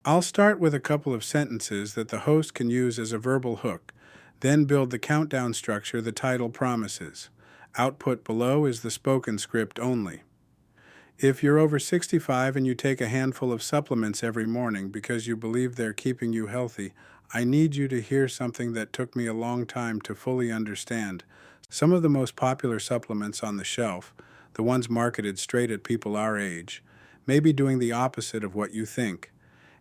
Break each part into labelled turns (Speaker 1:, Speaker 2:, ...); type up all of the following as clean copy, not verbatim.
Speaker 1: I'll start with a couple of sentences that the host can use as a verbal hook, then build the countdown structure the title promises. Output below is the spoken script only. If you're over 65 and you take a handful of supplements every morning because you believe they're keeping you healthy, I need you to hear something that took me a long time to fully understand. Some of the most popular supplements on the shelf, the ones marketed straight at people our age, may be doing the opposite of what you think.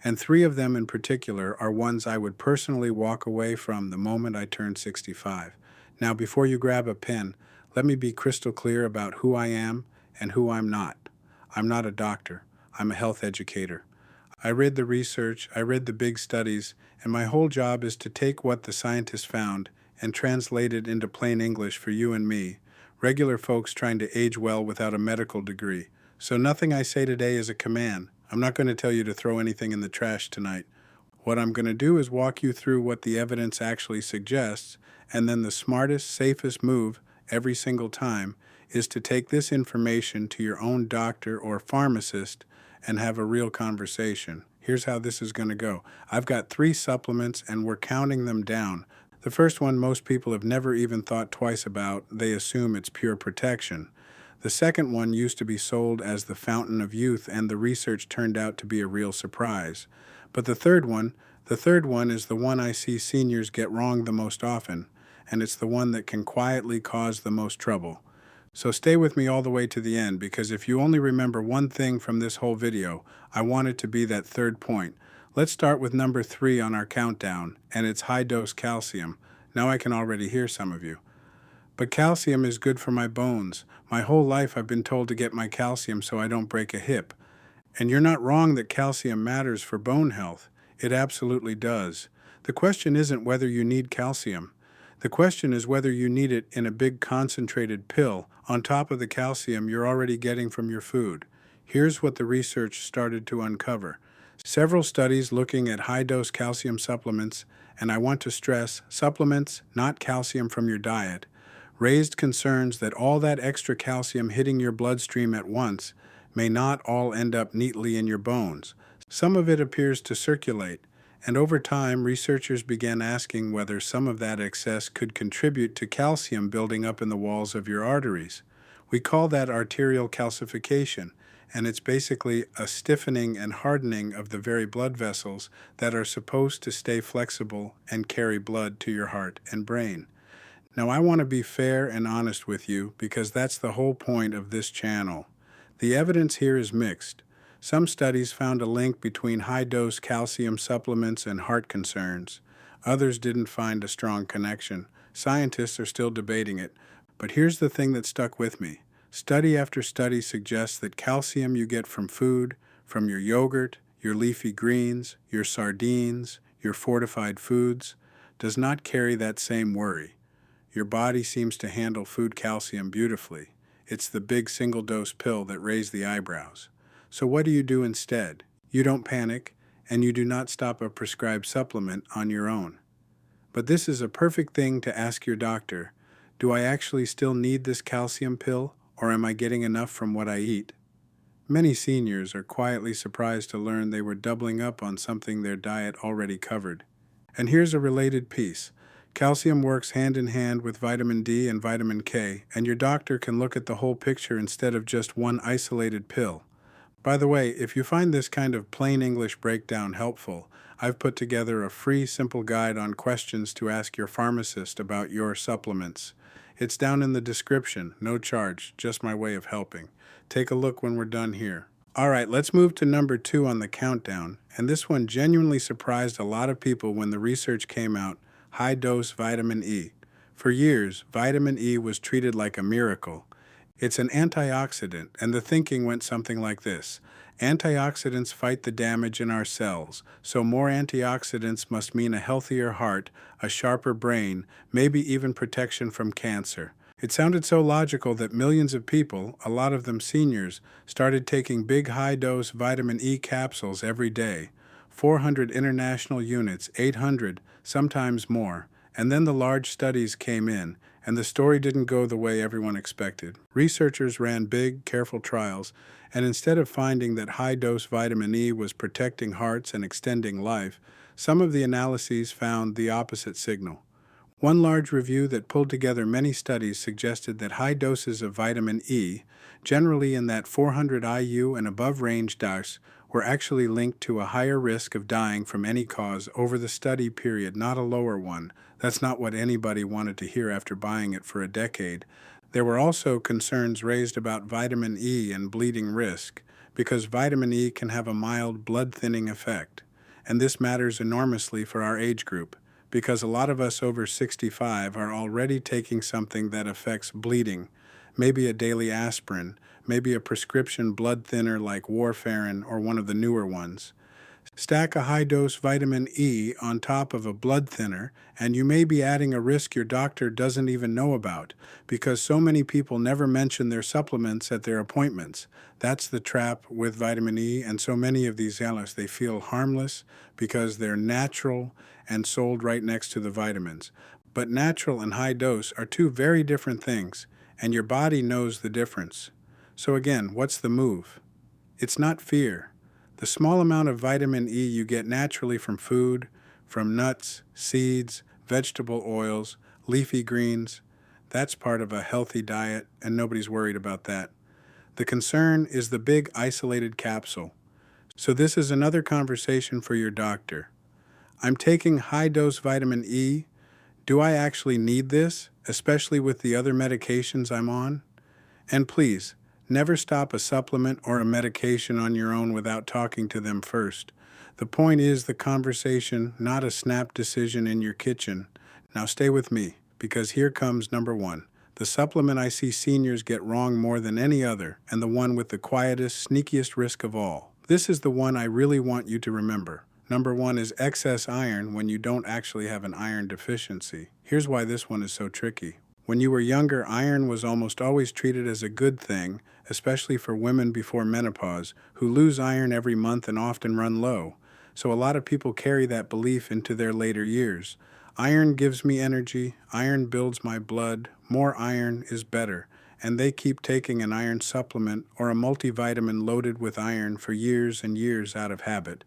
Speaker 1: And 3 of them in particular are ones I would personally walk away from the moment I turned 65. Now, before you grab a pen, let me be crystal clear about who I am and who I'm not. I'm not a doctor. I'm a health educator. I read the research, I read the big studies, and my whole job is to take what the scientists found and translate it into plain English for you and me, regular folks trying to age well without a medical degree. So nothing I say today is a command. I'm not going to tell you to throw anything in the trash tonight. What I'm going to do is walk you through what the evidence actually suggests, and then the smartest, safest move every single time is to take this information to your own doctor or pharmacist and have a real conversation. Here's how this is going to go. I've got 3 supplements and we're counting them down. The first one most people have never even thought twice about. They assume it's pure protection. The second one used to be sold as the fountain of youth, and the research turned out to be a real surprise. But the third one is the one I see seniors get wrong the most often, and it's the one that can quietly cause the most trouble. So stay with me all the way to the end, because if you only remember one thing from this whole video, I want it to be that third point. Let's start with number 3 on our countdown, and it's high-dose calcium. Now I can already hear some of you. But calcium is good for my bones. My whole life I've been told to get my calcium so I don't break a hip. And you're not wrong that calcium matters for bone health. It absolutely does. The question isn't whether you need calcium. The question is whether you need it in a big concentrated pill on top of the calcium you're already getting from your food. Here's what the research started to uncover. Several studies looking at high-dose calcium supplements, and I want to stress supplements, not calcium from your diet, raised concerns that all that extra calcium hitting your bloodstream at once may not all end up neatly in your bones. Some of it appears to circulate, and over time researchers began asking whether some of that excess could contribute to calcium building up in the walls of your arteries. We call that arterial calcification, and it's basically a stiffening and hardening of the very blood vessels that are supposed to stay flexible and carry blood to your heart and brain. Now, I want to be fair and honest with you because that's the whole point of this channel. The evidence here is mixed. Some studies found a link between high-dose calcium supplements and heart concerns. Others didn't find a strong connection. Scientists are still debating it. But here's the thing that stuck with me. Study after study suggests that calcium you get from food, from your yogurt, your leafy greens, your sardines, your fortified foods, does not carry that same worry. Your body seems to handle food calcium beautifully. It's the big single-dose pill that raised the eyebrows. So what do you do instead? You don't panic, and you do not stop a prescribed supplement on your own. But this is a perfect thing to ask your doctor. Do I actually still need this calcium pill, or am I getting enough from what I eat? Many seniors are quietly surprised to learn they were doubling up on something their diet already covered. And here's a related piece. Calcium works hand in hand with vitamin D and vitamin K, and your doctor can look at the whole picture instead of just one isolated pill. By the way, if you find this kind of plain English breakdown helpful, I've put together a free, simple guide on questions to ask your pharmacist about your supplements. It's down in the description, no charge, just my way of helping. Take a look when we're done here. All right, let's move to number 2 on the countdown, and this one genuinely surprised a lot of people when the research came out, high-dose vitamin E. For years, vitamin E was treated like a miracle. It's an antioxidant, and the thinking went something like this. Antioxidants fight the damage in our cells, so more antioxidants must mean a healthier heart, a sharper brain, maybe even protection from cancer. It sounded so logical that millions of people, a lot of them seniors, started taking big high-dose vitamin E capsules every day. 400 international units, 800, sometimes more. And then the large studies came in, and the story didn't go the way everyone expected. Researchers ran big, careful trials, and instead of finding that high-dose vitamin E was protecting hearts and extending life, some of the analyses found the opposite signal. One large review that pulled together many studies suggested that high doses of vitamin E, generally in that 400 IU and above range dose, were actually linked to a higher risk of dying from any cause over the study period, not a lower one. That's not what anybody wanted to hear after buying it for a decade. There were also concerns raised about vitamin E and bleeding risk, because vitamin E can have a mild blood-thinning effect. And this matters enormously for our age group, because a lot of us over 65 are already taking something that affects bleeding, maybe a daily aspirin, maybe a prescription blood thinner like warfarin or one of the newer ones. Stack a high-dose vitamin E on top of a blood thinner, and you may be adding a risk your doctor doesn't even know about, because so many people never mention their supplements at their appointments. That's the trap with vitamin E, and so many of these analysts, they feel harmless because they're natural and sold right next to the vitamins. But natural and high dose are two very different things, and your body knows the difference. So again, what's the move? It's not fear. The small amount of vitamin E you get naturally from food, from nuts, seeds, vegetable oils, leafy greens, that's part of a healthy diet, and nobody's worried about that. The concern is the big isolated capsule. So this is another conversation for your doctor. I'm taking high-dose vitamin E. Do I actually need this, especially with the other medications I'm on? And please, never stop a supplement or a medication on your own without talking to them first. The point is the conversation, not a snap decision in your kitchen. Now stay with me, because here comes number one. The supplement I see seniors get wrong more than any other, and the one with the quietest, sneakiest risk of all. This is the one I really want you to remember. Number one is excess iron when you don't actually have an iron deficiency. Here's why this one is so tricky. When you were younger, iron was almost always treated as a good thing, especially for women before menopause, who lose iron every month and often run low. So a lot of people carry that belief into their later years. Iron gives me energy, iron builds my blood, more iron is better, and they keep taking an iron supplement or a multivitamin loaded with iron for years and years out of habit.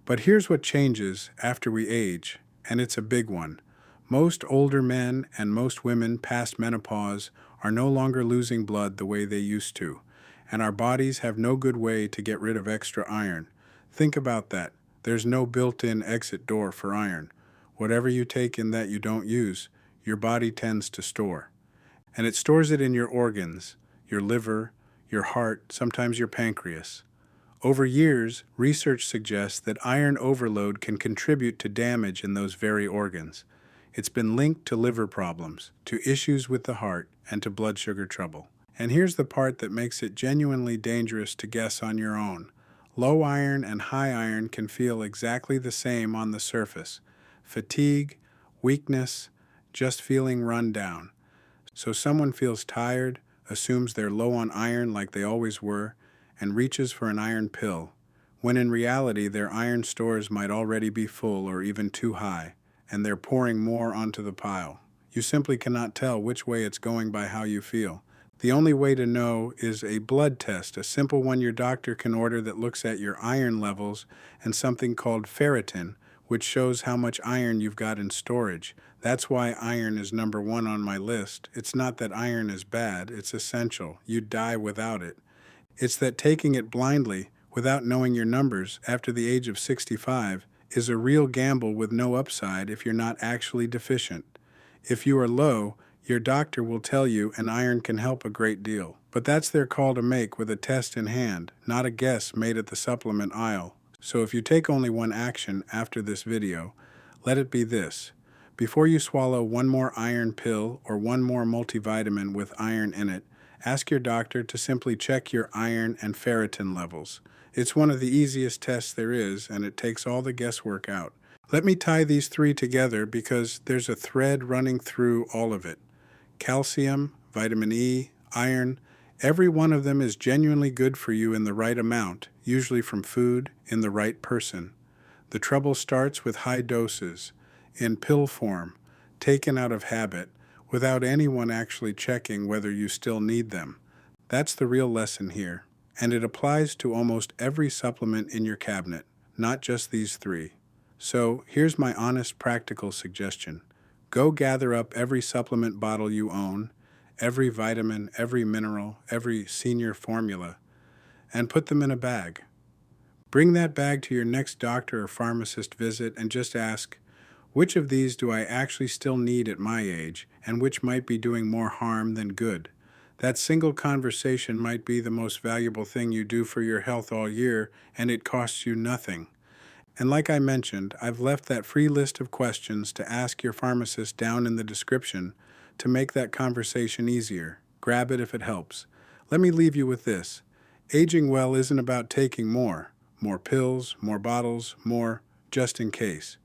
Speaker 1: But here's what changes after we age, and it's a big one. Most older men and most women past menopause are no longer losing blood the way they used to, and our bodies have no good way to get rid of extra iron. Think about that. There's no built-in exit door for iron. Whatever you take in that you don't use, your body tends to store. And it stores it in your organs, your liver, your heart, sometimes your pancreas. Over years, research suggests that iron overload can contribute to damage in those very organs. It's been linked to liver problems, to issues with the heart, and to blood sugar trouble. And here's the part that makes it genuinely dangerous to guess on your own. Low iron and high iron can feel exactly the same on the surface. Fatigue, weakness, just feeling run down. So someone feels tired, assumes they're low on iron like they always were, and reaches for an iron pill, when in reality their iron stores might already be full or even too high, and they're pouring more onto the pile. You simply cannot tell which way it's going by how you feel. The only way to know is a blood test, a simple one your doctor can order that looks at your iron levels and something called ferritin, which shows how much iron you've got in storage. That's why iron is number one on my list. It's not that iron is bad, it's essential. You'd die without it. It's that taking it blindly, without knowing your numbers, after the age of 65, is a real gamble with no upside if you're not actually deficient. If you are low, your doctor will tell you an iron can help a great deal. But that's their call to make with a test in hand, not a guess made at the supplement aisle. So if you take only one action after this video, let it be this. Before you swallow one more iron pill or one more multivitamin with iron in it, ask your doctor to simply check your iron and ferritin levels. It's one of the easiest tests there is, and it takes all the guesswork out. Let me tie these three together because there's a thread running through all of it. Calcium, vitamin E, iron, every one of them is genuinely good for you in the right amount, usually from food, in the right person. The trouble starts with high doses, in pill form. taken out of habit, without anyone actually checking whether you still need them. That's the real lesson here, and it applies to almost every supplement in your cabinet, not just these three. So, here's my honest, practical suggestion. Go gather up every supplement bottle you own, every vitamin, every mineral, every senior formula, and put them in a bag. Bring that bag to your next doctor or pharmacist visit and just ask, which of these do I actually still need at my age, and which might be doing more harm than good? That single conversation might be the most valuable thing you do for your health all year, and it costs you nothing. And like I mentioned, I've left that free list of questions to ask your pharmacist down in the description to make that conversation easier. Grab it if it helps. Let me leave you with this. Aging well isn't about taking more pills, more bottles, more just in case.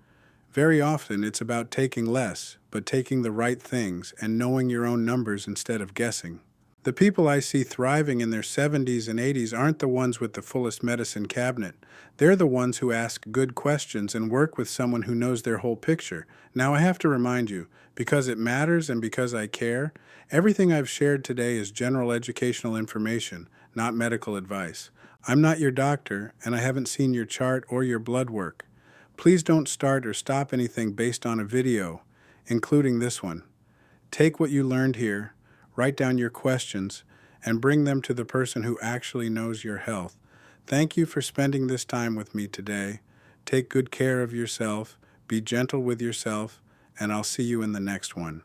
Speaker 1: Very often it's about taking less, but taking the right things and knowing your own numbers instead of guessing. The people I see thriving in their 70s and 80s aren't the ones with the fullest medicine cabinet. They're the ones who ask good questions and work with someone who knows their whole picture. Now I have to remind you, because it matters and because I care, everything I've shared today is general educational information, not medical advice. I'm not your doctor, and I haven't seen your chart or your blood work. Please don't start or stop anything based on a video, including this one. Take what you learned here, write down your questions, and bring them to the person who actually knows your health. Thank you for spending this time with me today. Take good care of yourself, be gentle with yourself, and I'll see you in the next one.